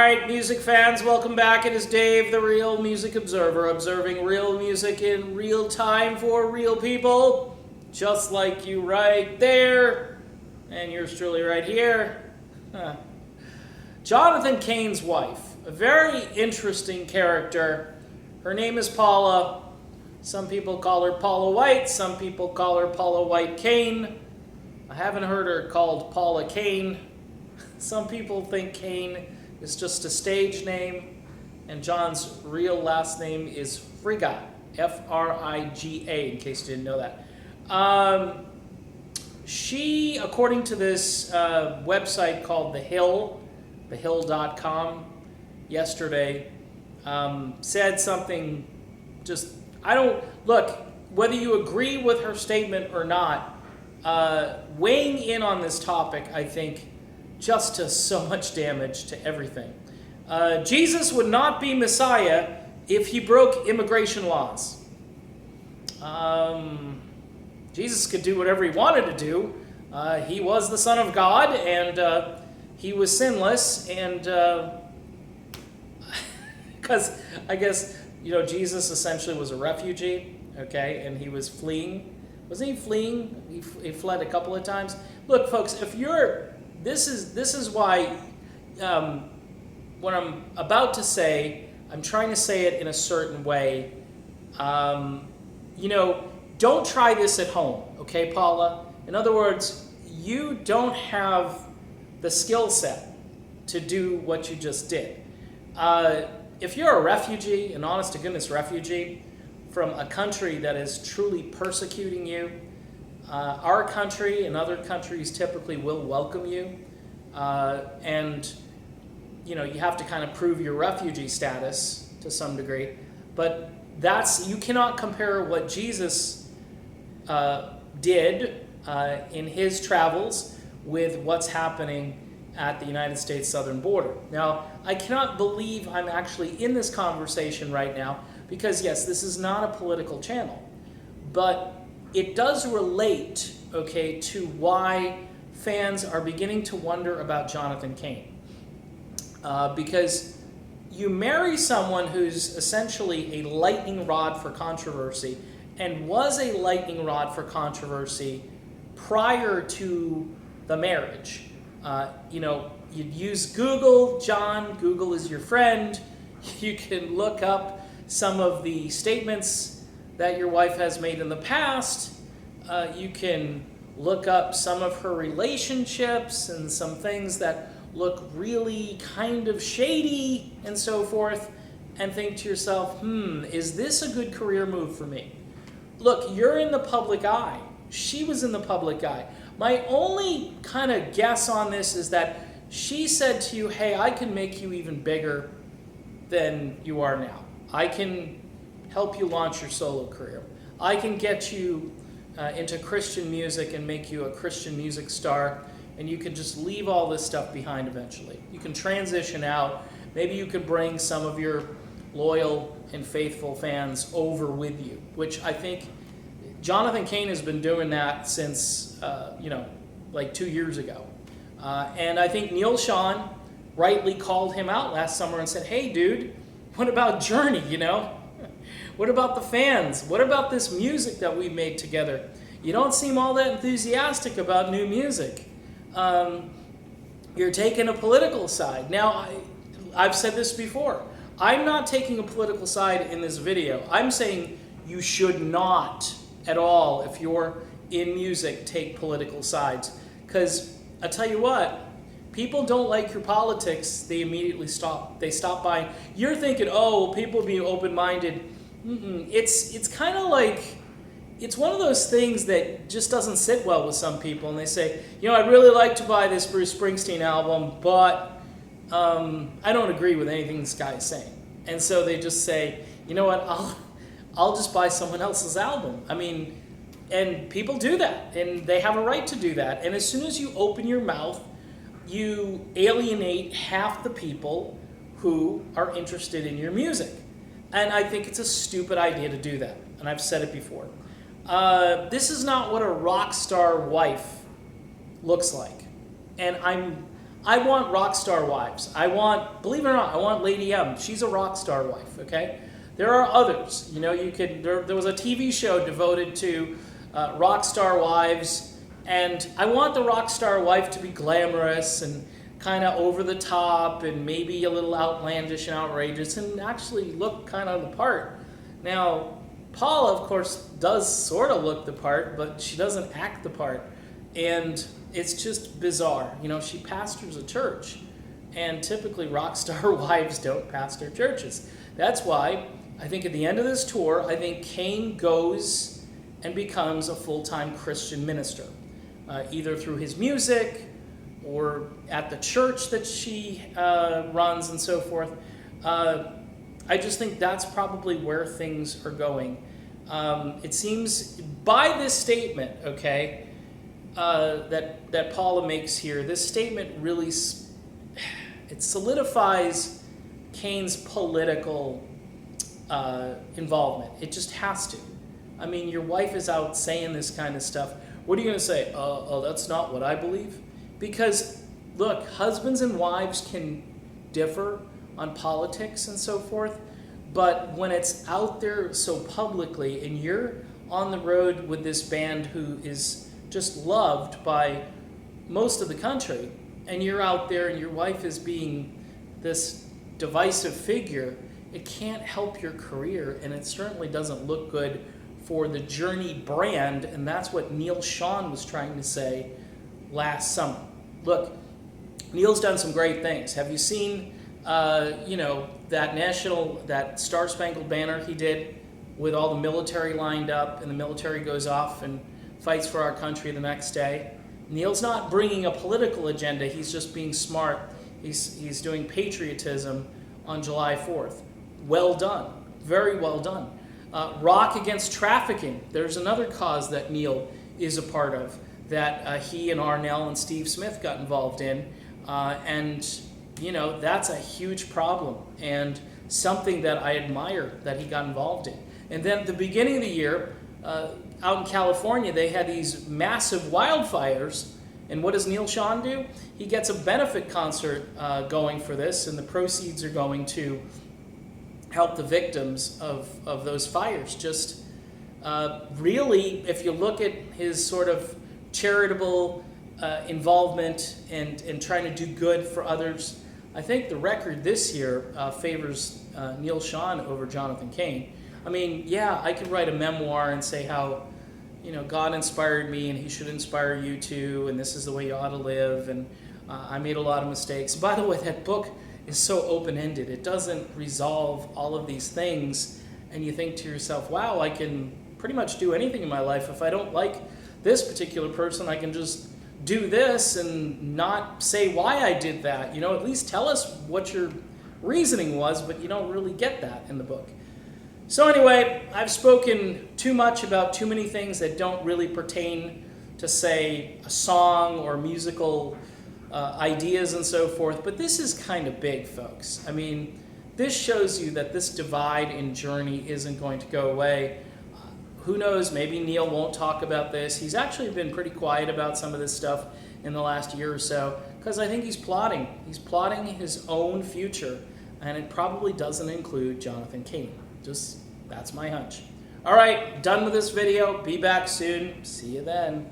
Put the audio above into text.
right, music fans, welcome back. It is Dave, the Real Music Observer, observing real music in real time for real people, just like you right there, and yours truly right here. Jonathan Cain's wife, a very interesting character. Her name is Paula. Some people call her Paula White, some people call her Paula White Cain. I haven't heard her called Paula Cain. Some people think Cain is just a stage name, and John's real last name is Friga, F-R-I-G-A, in case you didn't know that. She, according to this website called The Hill, thehill.com, yesterday, said something just, look, whether you agree with her statement or not, weighing in on this topic, I think, just does so much damage to everything. Jesus would not be Messiah if he broke immigration laws. Jesus could do whatever he wanted to do. He was the Son of God, and he was sinless, and because I guess, Jesus essentially was a refugee, okay, and he was fleeing. Wasn't he fleeing? He fled a couple of times. Look, folks, if you're This is why what I'm about to say, I'm trying to say it in a certain way. Don't try this at home, okay, Paula? In other words, you don't have the skill set to do what you just did. If you're a refugee, an honest-to-goodness refugee, from a country that is truly persecuting you, our country and other countries typically will welcome you, and you have to kind of prove your refugee status to some degree. But you cannot compare what Jesus did in his travels with what's happening at the United States southern border. Now, I cannot believe I'm actually in this conversation right now because, yes, this is not a political channel, but it does relate, okay, to why fans are beginning to wonder about Jonathan Cain. Because you marry someone who's essentially a lightning rod for controversy and was a lightning rod for controversy prior to the marriage. You'd use Google, John. Google is your friend. You can look up some of the statements that your wife has made in the past. You can look up some of her relationships and some things that look really kind of shady and so forth, and think to yourself, is this a good career move for me? Look, you're in the public eye. She was in the public eye. My only kind of guess on this is that she said to you, hey, I can make you even bigger than you are now. I can help you launch your solo career. I can get you into Christian music and make you a Christian music star, and you can just leave all this stuff behind eventually. You can transition out. Maybe you could bring some of your loyal and faithful fans over with you, which I think Jonathan Cain has been doing that since, like 2 years ago. And I think Neil Sean rightly called him out last summer and said, hey, dude, what about Journey, What about the fans? What about this music that we made together? You don't seem all that enthusiastic about new music. You're taking a political side. Now, I've said this before. I'm not taking a political side in this video. I'm saying you should not at all, if you're in music, take political sides. Because I tell you what, people don't like your politics, they immediately stop. They stop buying. You're thinking, oh, people being open-minded. It's kind of like, it's one of those things that just doesn't sit well with some people, and they say, I'd really like to buy this Bruce Springsteen album, but I don't agree with anything this guy is saying. And so they just say, you know what, I'll just buy someone else's album. And people do that, and they have a right to do that. And as soon as you open your mouth, you alienate half the people who are interested in your music. And I think it's a stupid idea to do that. And I've said it before. This is not what a rock star wife looks like. And I want rock star wives. I want, believe it or not, I want Lady M. She's a rock star wife, okay? There are others. You know, there was a TV show devoted to rock star wives, and I want the rock star wife to be glamorous and kind of over the top and maybe a little outlandish and outrageous and actually look kind of the part. Now, Paula, of course, does sort of look the part, but she doesn't act the part. And it's just bizarre. You know, she pastors a church, and typically rock star wives don't pastor churches. That's why I think at the end of this tour, I think Cain goes and becomes a full-time Christian minister, either through his music or at the church that she runs and so forth. I just think that's probably where things are going. It seems by this statement, okay, that Paula makes here, this statement really, it solidifies Cain's political involvement. It just has to. I mean, your wife is out saying this kind of stuff. What are you going to say? Oh, that's not what I believe? Because, look, husbands and wives can differ on politics and so forth, but when it's out there so publicly and you're on the road with this band who is just loved by most of the country, and you're out there and your wife is being this divisive figure, it can't help your career, and it certainly doesn't look good for the Journey brand, and that's what Neil Schon was trying to say last summer. Look, Neil's done some great things. Have you seen, that Star Spangled Banner he did with all the military lined up, and the military goes off and fights for our country the next day? Neil's not bringing a political agenda. He's just being smart. He's doing patriotism on July 4th. Well done. Very well done. Rock Against Trafficking. There's another cause that Neil is a part of that he and Arnell and Steve Smith got involved in. And, you know, that's a huge problem and something that I admire that he got involved in. And then at the beginning of the year, out in California, they had these massive wildfires. And what does Neil Schon do? He gets a benefit concert going for this, and the proceeds are going to help the victims of those fires. Just really, if you look at his sort of charitable involvement and trying to do good for others, I think the record this year favors Neil Schon over Jonathan Cain. I mean, yeah, I could write a memoir and say how, you know, God inspired me and he should inspire you too, and this is the way you ought to live, and I made a lot of mistakes. By the way, that book is so open-ended. It doesn't resolve all of these things, and you think to yourself, wow, I can pretty much do anything in my life. If I don't like this particular person, I can just do this and not say why I did that. You know, at least tell us what your reasoning was, but you don't really get that in the book. So anyway, I've spoken too much about too many things that don't really pertain to, say, a song or musical ideas and so forth, but this is kind of big, folks. I mean, this shows you that this divide in Journey isn't going to go away. Who knows, maybe Neil won't talk about this. He's actually been pretty quiet about some of this stuff in the last year or so, because I think he's plotting. He's plotting his own future, and it probably doesn't include Jonathan Cain. Just, that's my hunch. All right, done with this video. Be back soon. See you then.